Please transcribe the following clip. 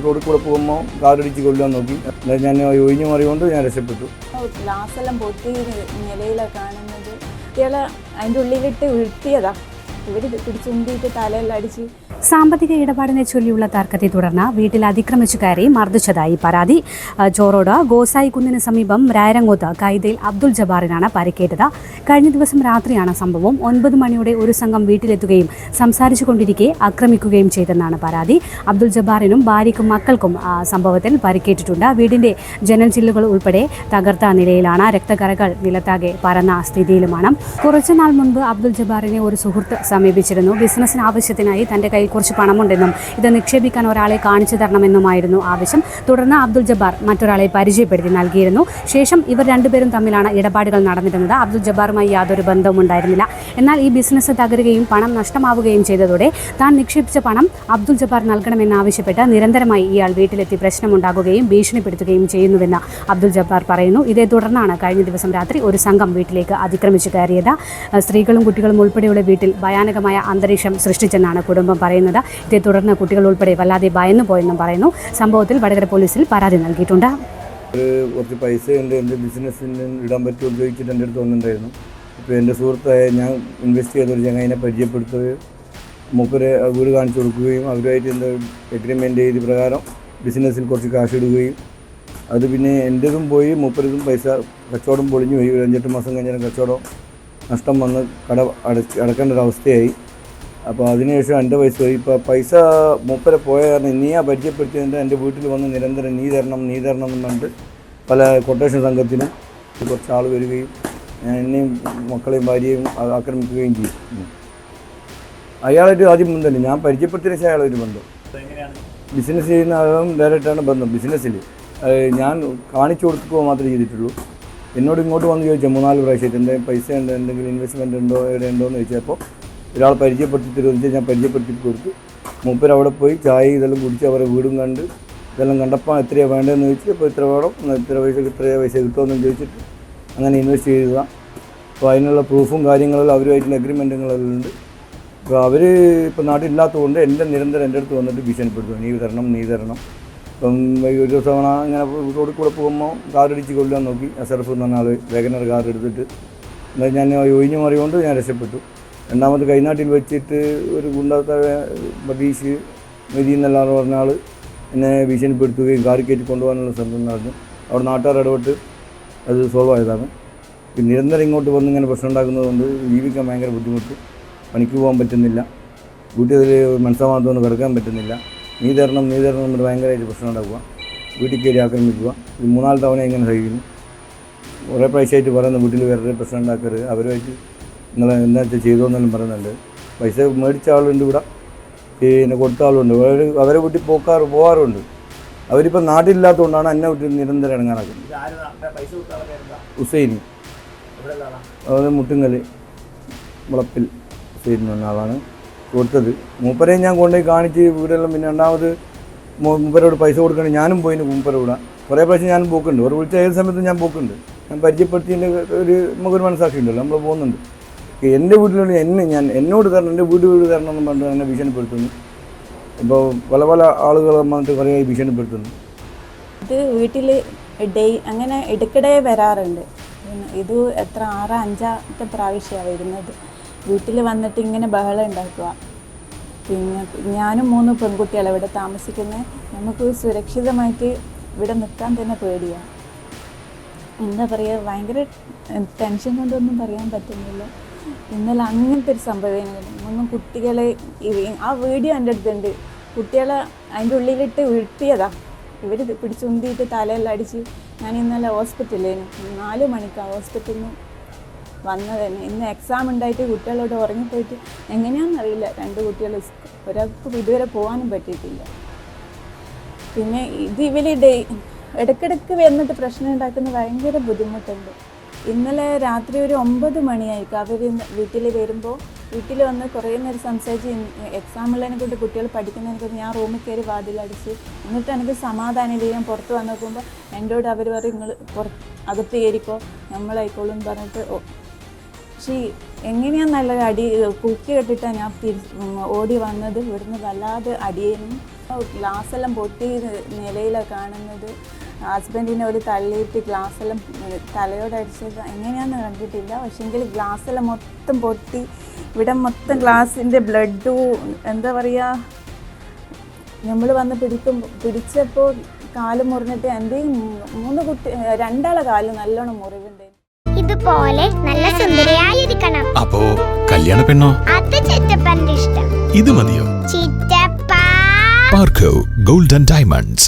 റോഡിൽ കൂടെ പോകുമ്പോൾ കാറിടിച്ച് കൊല്ലാൻ നോക്കി. ഞാൻ ഒഴിഞ്ഞു മാറിക്കൊണ്ട് ഞാൻ രക്ഷപ്പെട്ടു. ഗ്ലാസ്സെല്ലാം പൊട്ടി നിലയിലാണ് കാണുന്നത്. കുട്ടികളെ അതിൻ്റെ ഉള്ളിലിട്ട് വീഴ്ത്തിയതാ. ഇവർ പിടിച്ചുന്തിയിട്ട് തലയെല്ലാം അടിച്ച്. സാമ്പത്തിക ഇടപാടിനെ ചൊല്ലിയുള്ള തർക്കത്തെ തുടർന്ന് വീട്ടിൽ അതിക്രമിച്ചു കയറി മർദ്ദിച്ചതായി പരാതി. ചോറോട് ഗോസായി കുന്നിന് സമീപം രായരങ്ങോത്ത് കൈതയിൽ അബ്ദുൾ ജബ്ബാറിനാണ് പരിക്കേറ്റത്. കഴിഞ്ഞ ദിവസം രാത്രിയാണ് സംഭവം. 9 മണിയോടെ ഒരു സംഘം വീട്ടിലെത്തുകയും സംസാരിച്ചു കൊണ്ടിരിക്കെ ആക്രമിക്കുകയും ചെയ്തെന്നാണ് പരാതി. അബ്ദുൾ ജബ്ബാറിനും ഭാര്യയ്ക്കും മക്കൾക്കും സംഭവത്തിൽ പരിക്കേറ്റിട്ടുണ്ട്. വീടിന്റെ ജനൽ ചില്ലുകൾ ഉൾപ്പെടെ തകർത്ത നിലയിലാണ്. രക്തക്കറകൾ നിലത്താകെ പരന്ന സ്ഥിതിയിലുമാണ്. കുറച്ചുനാൾ മുൻപ് അബ്ദുൾ ജബ്ബാറിനെ ഒരു സുഹൃത്ത് സമീപിച്ചിരുന്നു. ബിസിനസ്സിന് ആവശ്യത്തിനായി തന്റെ കയ്യിൽ കുറച്ച് പണമുണ്ടെന്നും ഇത് നിക്ഷേപിക്കാൻ ഒരാളെ കാണിച്ചു തരണമെന്നുമായിരുന്നു ആവശ്യം. തുടർന്ന് അബ്ദുൾ ജബ്ബാർ മറ്റൊരാളെ പരിചയപ്പെടുത്തി നൽകിയിരുന്നു. ശേഷം ഇവർ രണ്ടുപേരും തമ്മിലാണ് ഇടപാടുകൾ നടന്നിരുന്നത്. അബ്ദുൾ ജബ്ബാറുമായി യാതൊരു ബന്ധവും ഉണ്ടായിരുന്നില്ല. എന്നാൽ ഈ ബിസിനസ് തകരുകയും പണം നഷ്ടമാവുകയും ചെയ്തതോടെ താൻ നിക്ഷേപിച്ച പണം അബ്ദുൾ ജബ്ബാർ നൽകണമെന്നാവശ്യപ്പെട്ട് നിരന്തരമായി ഇയാൾ വീട്ടിലെത്തി പ്രശ്നമുണ്ടാക്കുകയും ഭീഷണിപ്പെടുത്തുകയും ചെയ്യുന്നുവെന്ന് അബ്ദുൾ ജബ്ബാർ പറയുന്നു. ഇതേ തുടർന്നാണ് കഴിഞ്ഞ ദിവസം രാത്രി ഒരു സംഘം വീട്ടിലേക്ക് അതിക്രമിച്ചു കയറിയത്. സ്ത്രീകളും കുട്ടികളും ഉൾപ്പെടെയുള്ള വീട്ടിൽ ഭയാനകമായ അന്തരീക്ഷം സൃഷ്ടിച്ചെന്നാണ് കുടുംബം പറയുന്നത്. ഇതേ തുടർന്ന് കുട്ടികൾ ഉൾപ്പെടെ വല്ലാതെ ഭയന്നു പോയെന്നും പറയുന്നു. സംഭവത്തിൽ വടകര പോലീസിൽ പരാതി നൽകിയിട്ടുണ്ട്. കുറച്ച് പൈസ ഉണ്ട്, എൻ്റെ ബിസിനസ്സിന് ഇടാൻ പറ്റുമോ ചോദിച്ചിട്ട് എൻ്റെ അടുത്ത് വന്നിട്ടുണ്ടായിരുന്നു. ഇപ്പോൾ എൻ്റെ സുഹൃത്തായ ഞാൻ ഇൻവെസ്റ്റ് ചെയ്തൊരു ചങ്ങാതിനെ പരിചയപ്പെടുത്തുകയും മൂപ്പരെ വീട് കാണിച്ചു കൊടുക്കുകയും അവരുമായിട്ട് എന്താ എഗ്രിമെൻ്റ് ചെയ്ത് പ്രകാരം ബിസിനസ്സിൽ കുറച്ച് കാശ് ഇടുകയും അത് പിന്നെ എൻ്റെതും പോയി മൂപ്പരതും പൈസ കച്ചവടം പൊളിഞ്ഞു പോയി. 5-8 മാസം കഴിഞ്ഞാൽ കച്ചവടം നഷ്ടം വന്ന് അടക്കേണ്ട ഒരവസ്ഥയായി. അപ്പോൾ അതിനുശേഷം എൻ്റെ പൈസ പോയി. ഇപ്പോൾ പൈസ മൂപ്പരെ പോയ കാരണം നീയാ പരിചയപ്പെടുത്തിയതിൻ്റെ എൻ്റെ വീട്ടിൽ വന്ന് നിരന്തരം നീ തരണം എന്ന് പറഞ്ഞിട്ട് പല കൊട്ടേഷൻ സംഘത്തിനും കുറച്ച് ആൾ വരികയും എന്നെയും മക്കളെയും ഭാര്യയും ആക്രമിക്കുകയും ചെയ്യും. അയാളായിട്ട് ആദ്യം ബന്ധമില്ല, ഞാൻ പരിചയപ്പെടുത്തിയ ശേഷം അയാളൊരു ബന്ധം. ബിസിനസ് ചെയ്യുന്ന ആളും ഡയറക്റ്റാണ് ബന്ധം. ബിസിനസ്സിൽ ഞാൻ കാണിച്ചു കൊടുക്കുക മാത്രമേ ചെയ്തിട്ടുള്ളൂ. എന്നോട് ഇങ്ങോട്ട് വന്ന് ചോദിച്ചാൽ 3-4 പ്രാവശ്യമായിട്ട് എൻ്റെ പൈസ ഉണ്ട്, എന്തെങ്കിലും ഇൻവെസ്റ്റ്മെൻറ്റ് ഉണ്ടോ എവിടെ ഉണ്ടോ എന്ന് ചോദിച്ചപ്പോൾ ഒരാൾ പരിചയപ്പെടുത്തി തരുമെന്ന് ഞാൻ പരിചയപ്പെടുത്തി കൊടുത്തു. മൂപ്പർ അവിടെ പോയി ചായ ഇതെല്ലാം കുടിച്ച് അവരെ വീടും കണ്ട് ഇതെല്ലാം കണ്ടപ്പോൾ എത്രയാണ് വേണ്ടതെന്ന് ചോദിച്ചു. അപ്പോൾ ഇത്ര വേണം, ഇത്ര പൈസ കിട്ടുമെന്ന് ചോദിച്ചിട്ട് അങ്ങനെ ഇൻവെസ്റ്റ് ചെയ്തതാണ്. അപ്പോൾ അതിനുള്ള പ്രൂഫും കാര്യങ്ങളെല്ലാം അവരുമായിട്ടുള്ള അഗ്രിമെൻറ്റുകളെല്ലാം ഉണ്ട്. അപ്പോൾ അവർ ഇപ്പോൾ നാട്ടിലില്ലാത്തതുകൊണ്ട് നിരന്തരം എൻ്റെ അടുത്ത് വന്നിട്ട് ഭീഷണിപ്പെടുത്തും, നീ തരണം. ഇപ്പം ഒരു തവണ ഇങ്ങനെ റോഡിൽ കൂടെ പോകുമ്പോൾ കാറിടിച്ച് കൊല്ലാൻ നോക്കി. അസറഫ് എന്ന് പറഞ്ഞ ആൾ വേഗനർ കാർ എടുത്തിട്ട് ഞാൻ ഒഴിഞ്ഞു മാറിക്കൊണ്ട് ഞാൻ രക്ഷപ്പെട്ടു. രണ്ടാമത് കൈനാട്ടിൽ വെച്ചിട്ട് ഒരു ഗുണ്ടാത്ത പ്രതീഷ് മെതി എന്നെല്ലാവരും പറഞ്ഞ ആൾ എന്നെ ഭീഷണിപ്പെടുത്തുകയും കാറി കയറ്റി കൊണ്ടുപോകാനുള്ള ശ്രമം നടന്നു. അവിടെ നാട്ടുകാർ ഇടപെട്ട് അത് സോൾവ് ആയതാണ്. പിന്നെ നിരന്തരം ഇങ്ങോട്ട് വന്ന് ഇങ്ങനെ പ്രശ്നം ഉണ്ടാക്കുന്നതുകൊണ്ട് ജീവിക്കാൻ ഭയങ്കര ബുദ്ധിമുട്ട്. പണിക്ക് പോകാൻ പറ്റുന്നില്ല, വീട്ടിൽ മനസ്സമാധാനം കിടക്കാൻ പറ്റുന്നില്ല. നീ തരണം എന്നിട്ട് ഭയങ്കരമായിട്ട് പ്രശ്നം ഉണ്ടാക്കുക, വീട്ടിൽ കയറി ആക്രമിക്കുക. ഇത് 3-4 തവണ ഇങ്ങനെ സഹിക്കുന്നു. കുറേ പ്രാവശ്യമായിട്ട് പറയുന്നു വീട്ടിൽ വേറെ പ്രശ്നം ഉണ്ടാക്കരുത്, അവരുമായിട്ട് നിങ്ങൾ എന്താ ചെയ്തോന്നെല്ലാം പറയുന്നുണ്ട്. പൈസ മേടിച്ച ആളുണ്ട് ഇവിടെ, പിന്നെ കൊടുത്ത ആളുണ്ട്. അവരെ വീട്ടിൽ പോകാറുണ്ട്. അവരിപ്പോൾ നാട്ടിലില്ലാത്തതുകൊണ്ടാണ് എന്നെ വീട്ടിൽ നിരന്തരം ഇറങ്ങാനാക്കുന്നത്. ഹുസൈൻ, അത് മുട്ടുങ്ങൽ മുളപ്പിൽ ഹുസൈൻ എന്ന ആളാണ് കൊടുത്തത്. മൂപ്പരെ ഞാൻ കൊണ്ടുപോയി കാണിച്ച് വീടെല്ലാം. പിന്നെ രണ്ടാമത് മൂപ്പരോട് പൈസ കൊടുക്കണമെങ്കിൽ ഞാനും പോയിന് മൂപ്പര കൂടെ കുറേ പ്രാവശ്യം ഞാനും പോക്കുണ്ട്. ഒരു വിളിച്ച ഏത് സമയത്തും ഞാൻ പോക്കുണ്ട്. ഞാൻ പരിചയപ്പെടുത്തിയതിൻ്റെ നമുക്കൊരു മനസ്സാക്ഷി ഉണ്ടല്ലോ, നമ്മൾ പോകുന്നുണ്ട്. എൻ്റെ വീട്ടിലുള്ള എന്നോട് തരണം, എൻ്റെ വീട് തരണം എന്ന് പറഞ്ഞിട്ട് എന്നെ ഭീഷണിപ്പെടുത്തുന്നു. ഇപ്പോൾ പല ആളുകൾ വന്നിട്ട് കുറേ ഭീഷണിപ്പെടുത്തുന്നു. ഇത് വീട്ടിൽ അങ്ങനെ ഇടയ്ക്കിടെ വരാറുണ്ട്. ഇത് എത്ര 6-5 പ്രാവശ്യമാണ് വരുന്നത്. വീട്ടിൽ വന്നിട്ട് ഇങ്ങനെ ബഹളം ഉണ്ടാക്കുക. പിന്നെ ഞാനും 3 പെൺകുട്ടികളാണ് ഇവിടെ താമസിക്കുന്നത്. നമുക്ക് സുരക്ഷിതമായിട്ട് ഇവിടെ നിൽക്കാൻ തന്നെ പേടിയാണ്. എന്താ പറയുക, ഭയങ്കര ടെൻഷൻ കൊണ്ടൊന്നും പറയാൻ പറ്റുന്നില്ല. ഇന്നലെ അങ്ങനത്തെ ഒരു സംഭവം ഒന്നും കുട്ടികളെ ആ വീഡിയോ എൻ്റെ അടുത്തുണ്ട്. കുട്ടികളെ അതിൻ്റെ ഉള്ളിലിട്ട് വീഴ്ത്തിയതാ. ഇവർ പിടിച്ചുന്തിയിട്ട് തലയെല്ലാം അടിച്ച്. ഞാൻ ഇന്നലെ ഹോസ്പിറ്റലിൽ 4 മണിക്കാണ് ഹോസ്പിറ്റലിൽ നിന്ന് വന്നത് തന്നെ. ഇന്ന് എക്സാം ഉണ്ടായിട്ട് കുട്ടികളോട് ഉറങ്ങിപ്പോയിട്ട് എങ്ങനെയാണെന്നറിയില്ല. 2 കുട്ടികൾ ഒരാൾക്ക് ഇതുവരെ പോകാനും പറ്റിയിട്ടില്ല. പിന്നെ ഇത് ഇടയ്ക്കിടയ്ക്ക് വന്നിട്ട് പ്രശ്നം ഉണ്ടാക്കുന്ന ഭയങ്കര ബുദ്ധിമുട്ടുണ്ട്. ഇന്നലെ രാത്രി ഒരു 9 മണിയായിരിക്കും അവർ വീട്ടിൽ വരുമ്പോൾ. വീട്ടിൽ വന്ന് കുറേ നേരം സംസാരിച്ച് എക്സാമുള്ളതിനെ കൊണ്ട് കുട്ടികൾ പഠിക്കുന്നതിനെ കൊണ്ട് ഞാൻ റൂമിൽ കയറി വാതിലടിച്ച്. എന്നിട്ട് എനിക്ക് സമാധാനം ചെയ്യാൻ പുറത്ത് വന്ന് നോക്കുമ്പോൾ എന്നോട് അവർ പറയും, നിങ്ങൾ അകത്ത് കയറിക്കോ, നമ്മളായിക്കോളും എന്ന് പറഞ്ഞിട്ട് പക്ഷേ എങ്ങനെയാന്നല്ല അടി കുക്കി കെട്ടിട്ടാണ് ഞാൻ ഓടി വന്നത്. ഇവിടുന്ന് വല്ലാതെ അടിയേനും ഗ്ലാസ്സെല്ലാം പൊട്ടി നിലയിലാണ് കാണുന്നത്. ഹസ്ബൻഡിനെ ഒരു തള്ളിയിട്ട് ഗ്ലാസ്സെല്ലാം തലയോട് അടിച്ചത് എങ്ങനെയാണെന്ന് കണ്ടിട്ടില്ല. പക്ഷേങ്കിൽ ഗ്ലാസ്സെല്ലാം മൊത്തം പൊട്ടി, ഇവിടെ മൊത്തം ഗ്ലാസിൻ്റെ ബ്ലഡും എന്താ പറയുക, നമ്മൾ വന്ന് പിടിച്ചപ്പോൾ കാല് മുറിഞ്ഞിട്ട് എൻ്റെയും 2 കാല് നല്ലോണം മുറിവുണ്ട്. ഇതുപോലെ നല്ല സുന്ദരിയായിരിക്കണം. അപ്പോ കല്യാണ പെണ്ണോ? അത് ചിറ്റപ്പന്റെ ഇഷ്ടം. ഇത് മതിയോ? ചിറ്റപ്പ. പാർക്കോ ഗോൾഡ് ആൻഡ് ഡയമണ്ട്സ്,